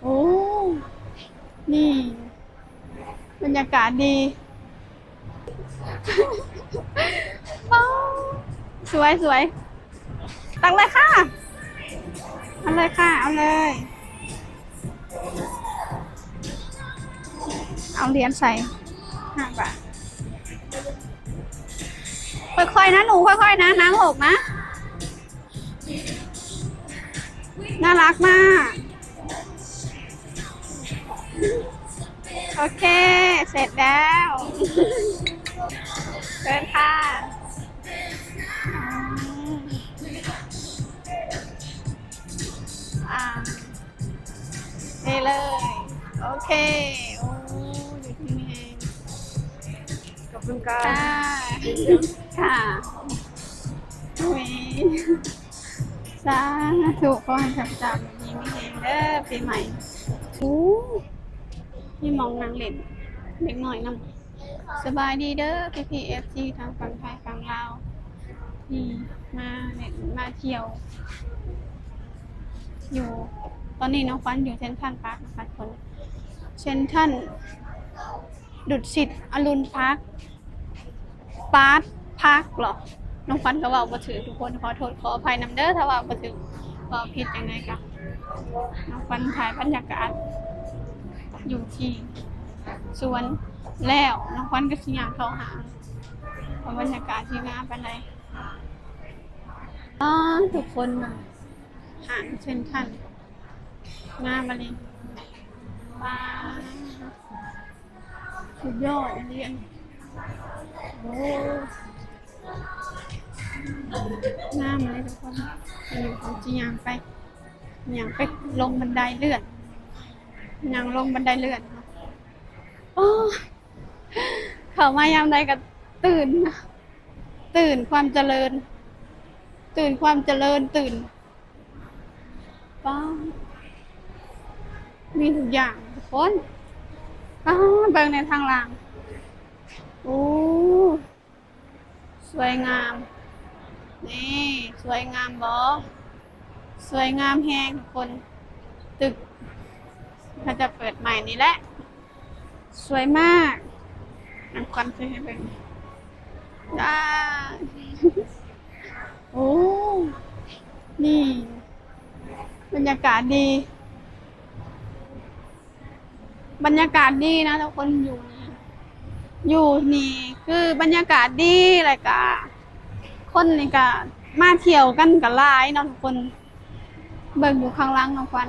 โอ้นี่บรรยากาศดีว้าวสวยสวยตักเลยค่ะเอาเลยค่ะเอาเลยเอาเหรียญใส่5 บาทค่อยๆนะหนูค่อยๆนะน้ำหกนะน่ารักมากโอเคเสร็จแล้วเชิญค่ะอ่านี่เลยโอเคโอ้อยู่ที่นี่เองขอบคุณค่ะ ค่ะค่ะอุ้ยสาธุขอให้จับจับมีไม่เองเด้อปีใหม่โอ้พี่มองนางเล่นเด็กหน่อยนำสบายดีเด้อพี่เอฟซีทางฝั่งไทยฝั่งลาวที่มาเล่นมาเที่ยวอยู่ตอนนี้น้องฟันอยู่เซ็นทรัลพาร์คนะคะคนเซ็นทรัลดุสิตอรุณพาร์คพาร์คเหรอน้องฟันก็ว่าบ่ถือทุกคนขอโทษขออภัยนำเด้อถ้าว่าบ่ถือก็ผิดยังไงกันน้องฟันถ่ายบรรยากาศอยู่ที่สวนแล้วน้องฟันก็สิย่างเข้าหาบรรยากาศที่งามปานใดทุกคนหางเซ็นทรัลงามมาเลยว้าวสุดยอดอันนี้โอ้งามเลยทุกคนอยู่ของจียางไปลงบันไดเลื่อนยังลงบันไดเลื่อนโอ้เข้ามายามใดก็ตื่นความเจริญตื่นป้ามีทุกอย่างทุกคนเบิ่งในทางหลังโอ้สวยงามนี่สวยงามบ่สวยงามแฮงทุกคนตึกเขาจะเปิดใหม่นี่แหละสวยมากน้ำควันเคยให้เบิ่งได้โอ้นี่บรรยากาศดีนะทุกคนอยู่นี่คือบรรยากาศดีอะไรกะคนนี่กะมาเที่ยวกันกับหลายเนาะทุกคนเบิ่งอยู่ข้างล่างน้องฟัน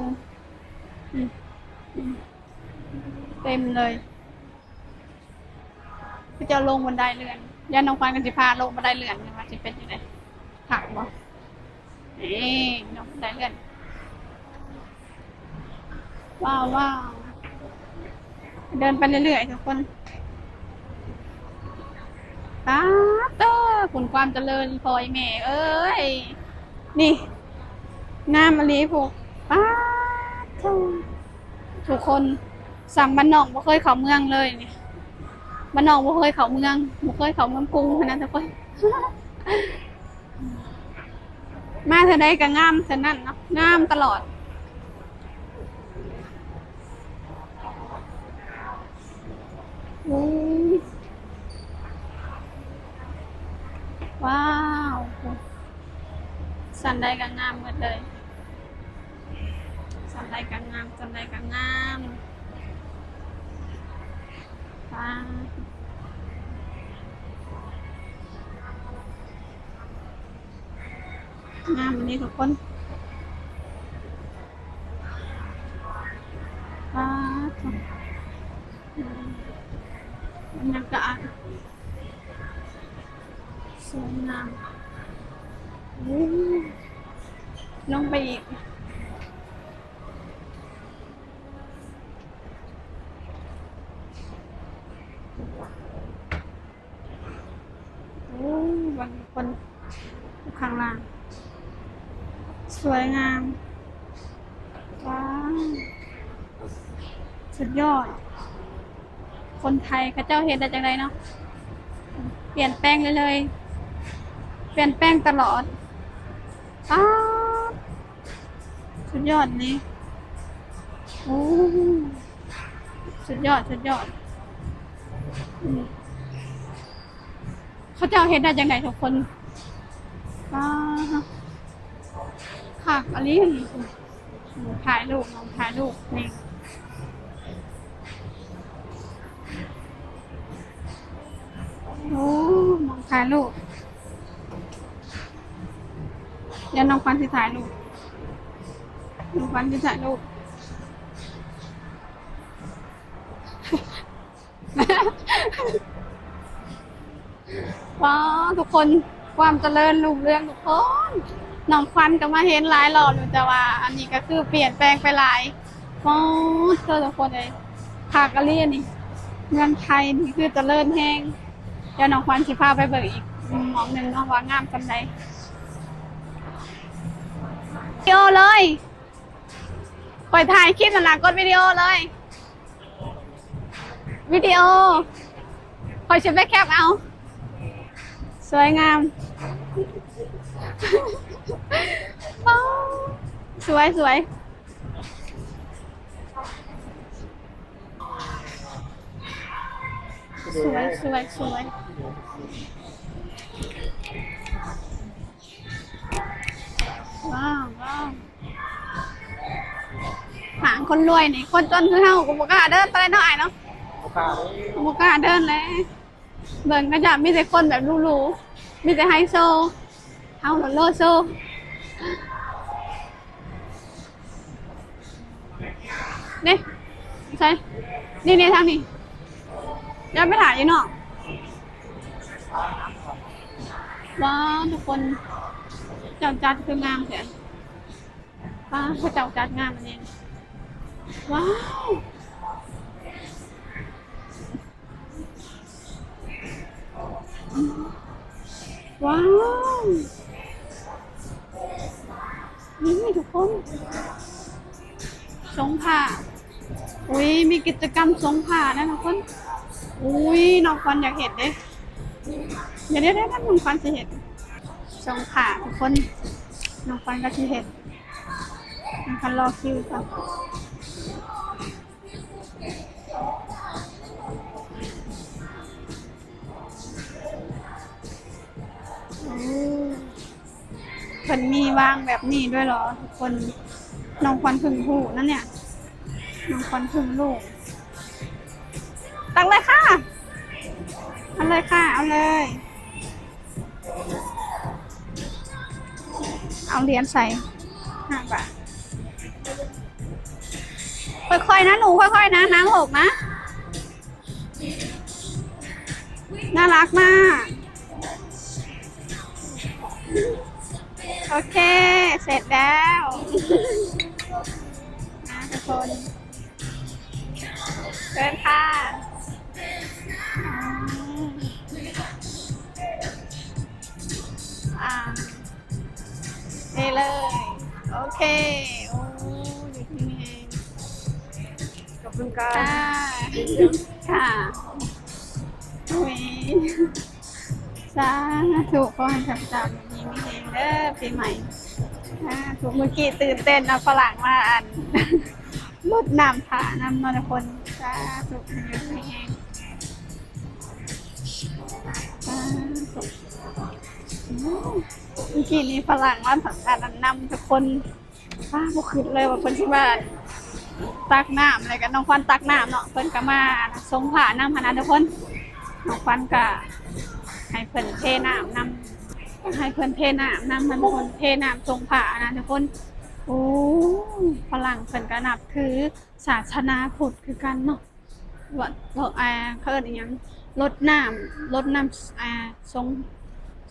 เต็มเลยก็จะลงบันไดเลื่อนย่าน้องฟันกันสิพาลงบันไดเลื่อนกันว่าจะเป็นยังไงถักบ่นี่ลงบันไดเลื่อนว้าวเดินไปเรื่อยๆทุกคนตาเต้อคุณความเจริญพลอยแม่เอ้ยนี่งามมะลิพวกป้าทุกคนสั่งบ้านนอกบ่เคยเข้าเมืองเลยนี่บ้านนอกบ่เคยเข้าเมืองกรุงนะทุกคนมาเธอได้ก็งามเธอนั่นเนาะงามตลอดว้าวสันใดก็งามหมดเลยสันใดก็งามว้าวงามวันนี้ทุกคนว้าวบรรยากาศสวยงามลงไปอีกบางคนข้างล่างสวยงามว้าวสุดยอดคนไทยเขาเจ้าเห็นได้จังไรเนาะเปลี่ยนแปลงเลยเปลี่ยนแปลงตลอดสุดยอดนี้ อ้สุดยอดสุดยอดเขาจะเอาเฮ็ดได้ยังไงทุกคนว้าค่ะอันนี้ถ่ายรูปน้องถ่ายรูปนี่โอ้มองถ่ายรูปเดี๋ยวน้องฟันที่ถ่ายรูปน้องฟันที่ถ่ายรูป ว้าวทุกคนความเจริญรุ่งเรืองทุกคนน้องควันก็มาเห็นหลายรอบอยู่แต่ว่าอันนี้ก็คือเปลี่ยนแปลงไปหลายว้าวเจอทุกคนเลยภาคกะเรียนี่เมืองไทยนี่คือเจริญแห้งเดี๋ยวน้องควันสิพาไปเบิกอีกหมองหนึ่งน้องว่างามจำได้วิดีโอเลยปล่อยถ่ายคลิปนั่นแหละกดวิดีโอเลยวิดีโอคอยชิมได้แคปเอาสวยงามสวยสวยสวยสวยสวยว้าวว้าวหางคนรวยนี่คนจนคือเฮาก็บ่กล้าเดินไปเนาะอ้ายเนาะบ่กล้าเดินเลยเบิ่งก็จะมีแต่คนแบบหรูๆมีแต่ไฮโซเฮาโลโซนี่ใช่นี่ทางนี้เดี๋ยวไปถ่ายอยู่เนาะว้าวทุกคนเจ้าจัดคืองามเสียว้าวเขาเจ้าจัดงามอันนี้ว้าวว้าวนี่ทุกคนสงผ้าอุ้ยมีกิจกรรมสงผ้านะทุกคนอุ้ยน้องควันอยากเห็นเด้เดี๋ยวน้องควันจะเห็นสงผ้าทุกคนน้องควันก็จะเห็นน้องควันรอคิวครับเพิ่นมีวางแบบนี้ด้วยเหรอทุกคนน้องควันพึ่งผู้นั่นเนี่ยน้องควันพึ่งลูกตักเลยค่ะเอาเลยค่ะเอาเลยเอาเหรียญใส่5 บาทค่อยๆนะหนูค่อยๆนะน้ำหกนะน่ารักมากโอเคเสร็จแล้วนะทุกคนเชิญค่ะนี่เลยโอเคโอ้อยู่ที่นี่เอง ขอบคุณค่ะ ค่ะอุ้ยสาธุขอให้ทำตามนี้มีเองเด้อปีใหม่ถูกเมื่อกี้ตื่นเต้นเอาฝรั่งมาอันรดน้ำผานำนอนคนสาธุอยู่มีเองเมื่อกี้นี้ฝรั่งมาถังการนำทุกคนบุขึ้นเลยว่าคนที่บ้านตักน้ำอะไรกันน้องควันตักน้ำเนาะเพิ่นก็มาทรงผ่าน้ำพนันทุกคนน้องควันก็ให้เพิ่นเทน้ำนำให้เพิ่นเทน้ำนำมันคนเทน้ำทรงผ่านะทุกคนโอ้ฝรั่งเพิ่นก็นับถือศาสนาพุทธคือกันเนาะว่าเขาเอิ้นอีหยังรดน้ำท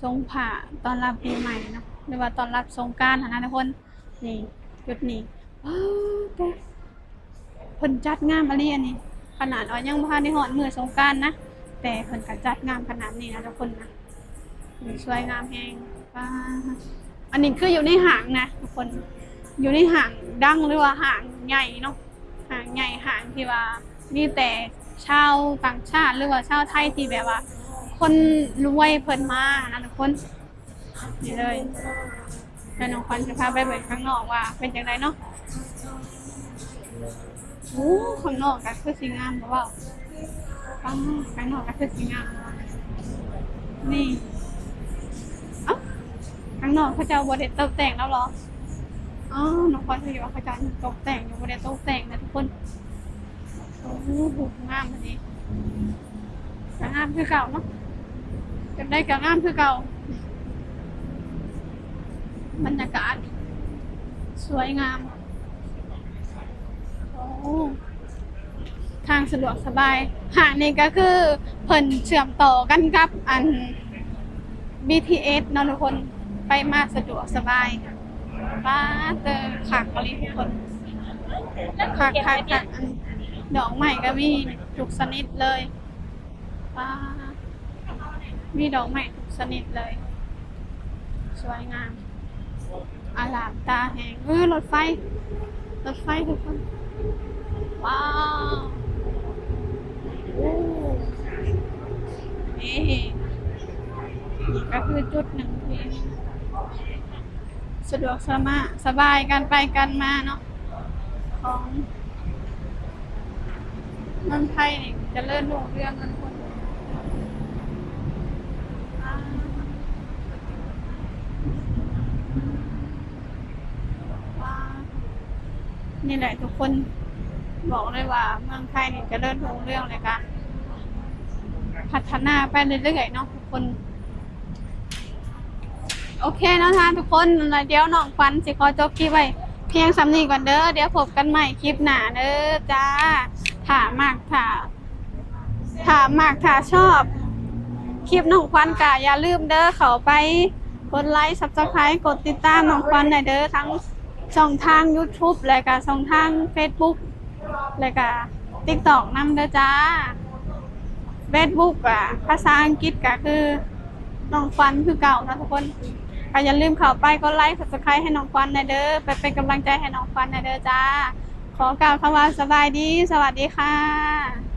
รงผ่าตอนรับปีใหม่เนาะหรือว่าตอนรับสงกรานต์นะทุกคนนี่จุดนี้แต่เพิ่นจัดงามอะไรอันนี้ขนาดยังบ่ทันได้ฮอดมื้อสงกรานต์นะแต่เพิ่นก็จัดงามขนาดนี้นะทุกคนนะสวยงามแฮงอันนี้คืออยู่ในห้างนะทุกคนอยู่ในห้างดังหรือว่าห้างใหญ่เนาะห้างใหญ่ห้างที่ว่ามีแต่ชาวต่างชาติหรือว่าชาวไทยที่แบบว่าคนรวยเพิ่นมานะทุกคนนี่เลยแล้วน้องควันจะพาไปเบิ่งข้างนอกว่าเป็นจังไดเนาะ โอ้ข้างนอกก็คือสีงามหรือเปล่าข้างนอกก็คือสีงามนี่เอ้าข้างนอกเขาจะเอาบริเวณตกแต่งแล้วเหรออ๋อน้องพลอยอยู่ว่าเขาจะตกแต่งอยู่บริเวณตกแต่งนะทุกคนโอ้โหงามเลยงามคือเก่าเนาะจะได้กับงามคือเก่าบรรยากาศสวยงามโอ้ทางสะดวกสบายหางนี้ก็คือเพิ่นเชื่อมต่อกันกับอัน BTS เนาะทุกคนไปมาสะดวกสบายป้าเตอขักอะไรทุกคนขักอันดอกใหม่ก็มีทุกชนิดเลยป้ามีดอกใหม่ทุกชนิดเลยสวยงามอลามตาแหงรถไฟทุกคนว้าวโอ้นี่ก็คือจุดหนึ่งที่สะดวกสบายกันไปกันมาเนาะของเมืองไทยนี่จะเริ่มรุ่งเรืองกันคนว้าวนี่แหละทุกคนบอกเลยว่าเมืองไทยนี่จะเริ่มรุ่งเรืองเลยกันพัฒนาไปเรื่อยๆเนาะทุกคนโอเคนะคะทุกคนเดี๋ยวน้องฟันสิขอจบคลิปไว้เพียงสำนีก่อนเด้อเดี๋ยวพบกันใหม่คลิปหน้าเด้อจ้าถ้ชอบคลิปน้องฟันกะอย่าลืมเด้อเข้าไปกดไลค์ Subscribe กดติดตามน้องฟันหน่อยเด้อทั้งช่องทาง YouTube และก็ช่องทาง Facebook และก็ TikTok นำเด้อจ้า Facebook อ่ะภาษาอังกฤษก็คือน้องฟันคือเก่านะทุกคนก็อย่าลืมเข้าไปกดไลค์ Subscribe ให้น้องฟันหน่อยเด้อไปเป็นกำลังใจให้น้องฟันหน่อยเด้อจ้าขอกล่าวคำว่าสบายดีสวัสดีค่ะ